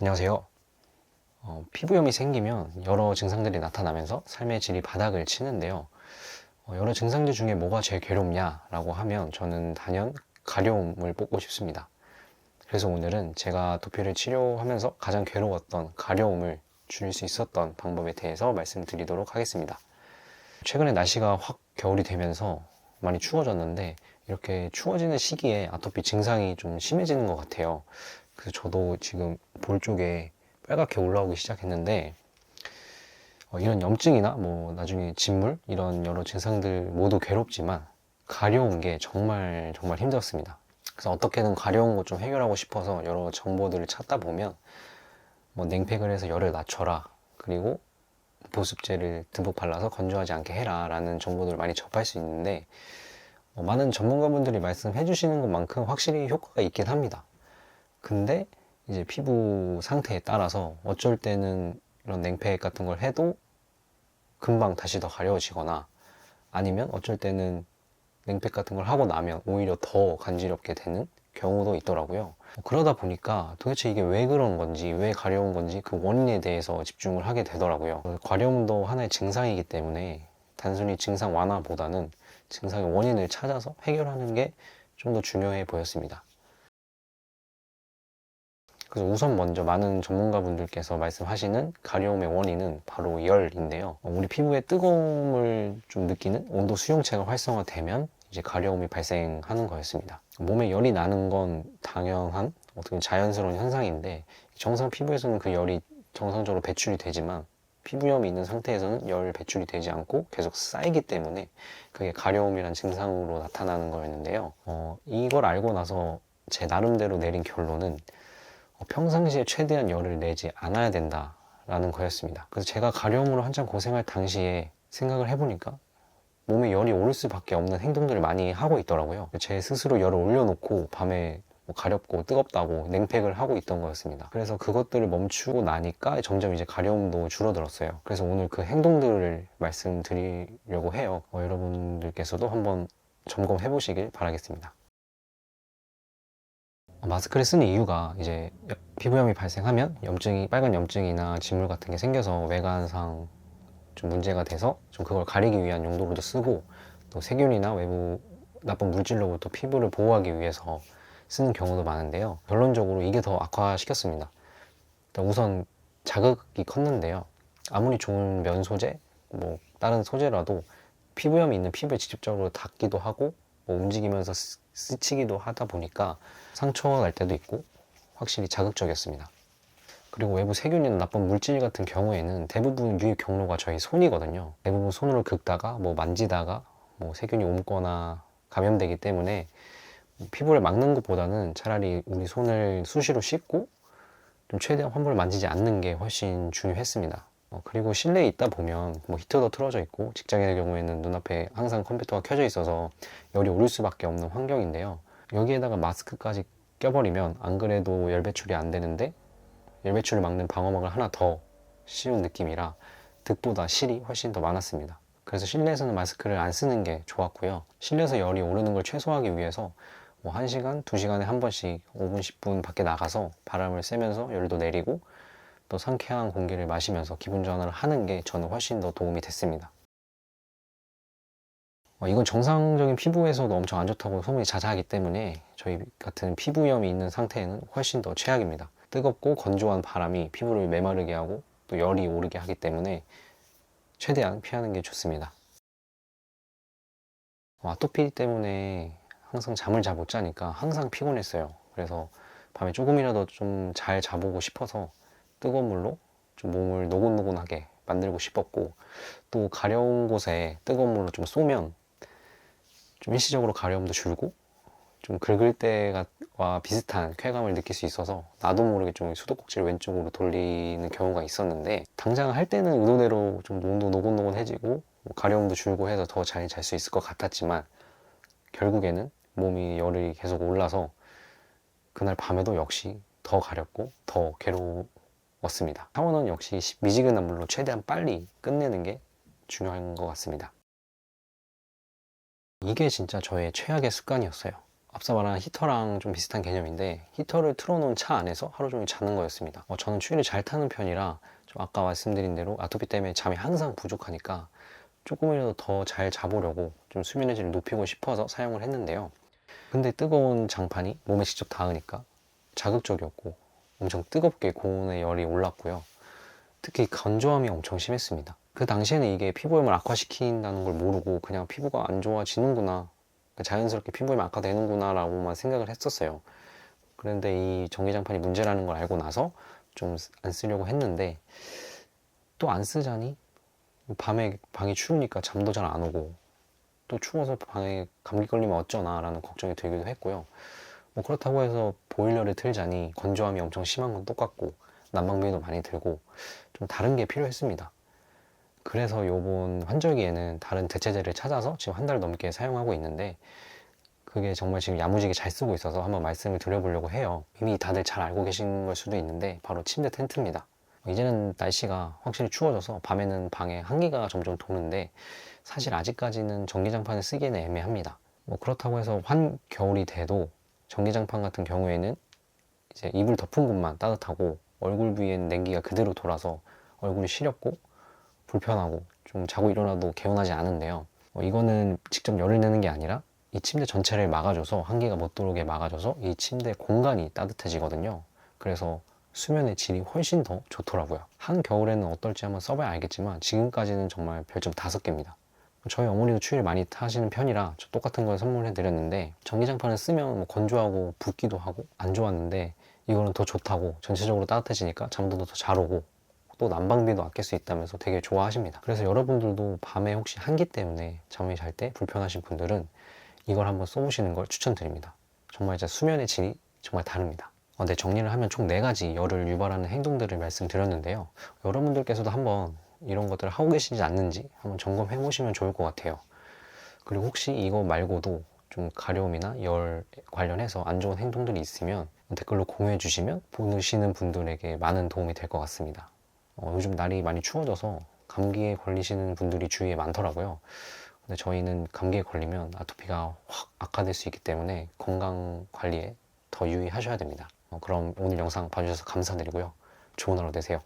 안녕하세요. 피부염이 생기면 여러 증상들이 나타나면서 삶의 질이 바닥을 치는데요. 여러 증상들 중에 뭐가 제일 괴롭냐라고 하면 저는 단연 가려움을 뽑고 싶습니다. 그래서 오늘은 제가 두피를 치료하면서 가장 괴로웠던 가려움을 줄일 수 있었던 방법에 대해서 말씀드리도록 하겠습니다. 최근에 날씨가 확 겨울이 되면서 많이 추워졌는데 이렇게 추워지는 시기에 아토피 증상이 좀 심해지는 것 같아요. 그래서 저도 지금 볼 쪽에 빨갛게 올라오기 시작했는데 이런 염증이나 뭐 나중에 진물 이런 여러 증상들 모두 괴롭지만 가려운 게 정말 정말 힘들었습니다. 그래서 어떻게든 가려운 것 좀 해결하고 싶어서 여러 정보들을 찾다 보면 뭐 냉팩을 해서 열을 낮춰라, 그리고 보습제를 듬뿍 발라서 건조하지 않게 해라 라는 정보들을 많이 접할 수 있는데 많은 전문가분들이 말씀해 주시는 것만큼 확실히 효과가 있긴 합니다. 근데 이제 피부 상태에 따라서 어쩔 때는 이런 냉팩 같은 걸 해도 금방 다시 더 가려워지거나, 아니면 어쩔 때는 냉팩 같은 걸 하고 나면 오히려 더 간지럽게 되는 경우도 있더라고요. 그러다 보니까 도대체 이게 왜 그런 건지, 왜 가려운 건지 그 원인에 대해서 집중을 하게 되더라고요. 가려움도 하나의 증상이기 때문에 단순히 증상 완화보다는 증상의 원인을 찾아서 해결하는 게 좀 더 중요해 보였습니다. 그래서 우선 먼저 많은 전문가분들께서 말씀하시는 가려움의 원인은 바로 열인데요. 우리 피부에 뜨거움을 좀 느끼는 온도 수용체가 활성화되면 이제 가려움이 발생하는 거였습니다. 몸에 열이 나는 건 당연한 어떻게 보면 자연스러운 현상인데, 정상 피부에서는 그 열이 정상적으로 배출이 되지만 피부염이 있는 상태에서는 열 배출이 되지 않고 계속 쌓이기 때문에 그게 가려움이란 증상으로 나타나는 거였는데요. 이걸 알고 나서 제 나름대로 내린 결론은 평상시에 최대한 열을 내지 않아야 된다라는 거였습니다. 그래서 제가 가려움으로 한참 고생할 당시에 생각을 해보니까 몸에 열이 오를 수밖에 없는 행동들을 많이 하고 있더라고요. 제 스스로 열을 올려놓고 밤에 뭐 가렵고 뜨겁다고 냉팩을 하고 있던 거였습니다. 그래서 그것들을 멈추고 나니까 점점 이제 가려움도 줄어들었어요. 그래서 오늘 그 행동들을 말씀드리려고 해요. 여러분들께서도 한번 점검해 보시길 바라겠습니다. 마스크를 쓰는 이유가 이제 피부염이 발생하면 염증이, 빨간 염증이나 진물 같은 게 생겨서 외관상 좀 문제가 돼서 좀 그걸 가리기 위한 용도로도 쓰고, 또 세균이나 외부 나쁜 물질로부터 피부를 보호하기 위해서 쓰는 경우도 많은데요. 결론적으로 이게 더 악화시켰습니다. 우선 자극이 컸는데요. 아무리 좋은 면 소재, 뭐 다른 소재라도 피부염이 있는 피부에 직접적으로 닿기도 하고 뭐 움직이면서 스치기도 하다 보니까 상처가 날 때도 있고 확실히 자극적이었습니다. 그리고 외부 세균이나 나쁜 물질 같은 경우에는 대부분 유입 경로가 저희 손이거든요. 대부분 손으로 긁다가 뭐 만지다가 뭐 세균이 옮거나 감염되기 때문에 피부를 막는 것보다는 차라리 우리 손을 수시로 씻고 좀 최대한 환부를 만지지 않는 게 훨씬 중요했습니다. 그리고 실내에 있다 보면 뭐 히터도 틀어져 있고 직장인의 경우에는 눈앞에 항상 컴퓨터가 켜져 있어서 열이 오를 수밖에 없는 환경인데요. 여기에다가 마스크까지 껴버리면 안 그래도 열 배출이 안 되는데 열 배출을 막는 방어막을 하나 더 씌운 느낌이라 득보다 실이 훨씬 더 많았습니다. 그래서 실내에서는 마스크를 안 쓰는 게 좋았고요. 실내에서 열이 오르는 걸 최소화하기 위해서 뭐 1시간, 2시간에 한 번씩 5분, 10분 밖에 나가서 바람을 쐬면서 열도 내리고 또 상쾌한 공기를 마시면서 기분 전환을 하는 게 저는 훨씬 더 도움이 됐습니다. 이건 정상적인 피부에서도 엄청 안 좋다고 소문이 자자하기 때문에 저희 같은 피부염이 있는 상태에는 훨씬 더 최악입니다. 뜨겁고 건조한 바람이 피부를 메마르게 하고 또 열이 오르게 하기 때문에 최대한 피하는 게 좋습니다. 아토피 때문에 항상 잠을 잘 못 자니까 항상 피곤했어요. 그래서 밤에 조금이라도 좀 잘 자보고 싶어서 뜨거운 물로 좀 몸을 노곤노곤하게 만들고 싶었고, 또 가려운 곳에 뜨거운 물로 좀 쏘면 좀 일시적으로 가려움도 줄고 좀 긁을 때와 비슷한 쾌감을 느낄 수 있어서 나도 모르게 좀 수도꼭지를 왼쪽으로 돌리는 경우가 있었는데, 당장 할 때는 의도대로 좀 몸도 노곤노곤해지고 뭐 가려움도 줄고 해서 더 잘 잘 수 있을 것 같았지만 결국에는 몸이 열이 계속 올라서 그날 밤에도 역시 더 가렵고 더 괴로웠습니다. 샤워는 역시 미지근한 물로 최대한 빨리 끝내는 게 중요한 것 같습니다. 이게 진짜 저의 최악의 습관이었어요. 앞서 말한 히터랑 좀 비슷한 개념인데 히터를 틀어놓은 차 안에서 하루 종일 자는 거였습니다. 저는 추위를 잘 타는 편이라 좀 아까 말씀드린 대로 아토피 때문에 잠이 항상 부족하니까 조금이라도 더 잘 자보려고 좀 수면의 질을 높이고 싶어서 사용을 했는데요. 근데 뜨거운 장판이 몸에 직접 닿으니까 자극적이었고 엄청 뜨겁게 고온의 열이 올랐고요. 특히 건조함이 엄청 심했습니다. 그 당시에는 이게 피부염을 악화시킨다는 걸 모르고 그냥 피부가 안 좋아지는구나, 자연스럽게 피부염이 악화되는구나 라고만 생각을 했었어요. 그런데 이 전기장판이 문제라는 걸 알고 나서 좀 안 쓰려고 했는데 또 안 쓰자니 밤에 방이 추우니까 잠도 잘 안 오고 또 추워서 방에 감기 걸리면 어쩌나 라는 걱정이 들기도 했고요. 그렇다고 해서 보일러를 틀자니 건조함이 엄청 심한 건 똑같고 난방비도 많이 들고 좀 다른 게 필요했습니다. 그래서 요번 환절기에는 다른 대체제를 찾아서 지금 한 달 넘게 사용하고 있는데 그게 정말 지금 야무지게 잘 쓰고 있어서 한번 말씀을 드려보려고 해요. 이미 다들 잘 알고 계신 걸 수도 있는데 바로 침대 텐트입니다. 이제는 날씨가 확실히 추워져서 밤에는 방에 한기가 점점 도는데 사실 아직까지는 전기장판을 쓰기에는 애매합니다. 그렇다고 해서 한겨울이 돼도 전기장판 같은 경우에는 이제 이불 덮은 곳만 따뜻하고 얼굴 부위에는 냉기가 그대로 돌아서 얼굴이 시렵고 불편하고 좀 자고 일어나도 개운하지 않은데요. 이거는 직접 열을 내는 게 아니라 이 침대 전체를 막아줘서 한기가 못 들어오게 막아줘서 이 침대 공간이 따뜻해지거든요. 그래서 수면의 질이 훨씬 더 좋더라고요. 한겨울에는 어떨지 한번 써봐야 알겠지만 지금까지는 정말 별점 5개입니다. 저희 어머니도 추위를 많이 타시는 편이라 저 똑같은 걸 선물해 드렸는데 전기장판을 쓰면 건조하고 붓기도 하고 안 좋았는데 이거는 더 좋다고 전체적으로 따뜻해지니까 잠도 더 잘 오고 또 난방비도 아낄 수 있다면서 되게 좋아하십니다. 그래서 여러분들도 밤에 혹시 한기 때문에 잠을 잘 때 불편하신 분들은 이걸 한번 써보시는 걸 추천드립니다. 정말 진짜 수면의 질이 정말 다릅니다. 네, 정리를 하면 총 4가지 열을 유발하는 행동들을 말씀드렸는데요. 여러분들께서도 한번 이런 것들을 하고 계시지 않는지 한번 점검해 보시면 좋을 것 같아요. 그리고 혹시 이거 말고도 좀 가려움이나 열 관련해서 안 좋은 행동들이 있으면 댓글로 공유해 주시면 보시는 분들에게 많은 도움이 될 것 같습니다. 요즘 날이 많이 추워져서 감기에 걸리시는 분들이 주위에 많더라고요. 근데 저희는 감기에 걸리면 아토피가 확 악화될 수 있기 때문에 건강 관리에 더 유의하셔야 됩니다. 그럼 오늘 영상 봐주셔서 감사드리고요. 좋은 하루 되세요.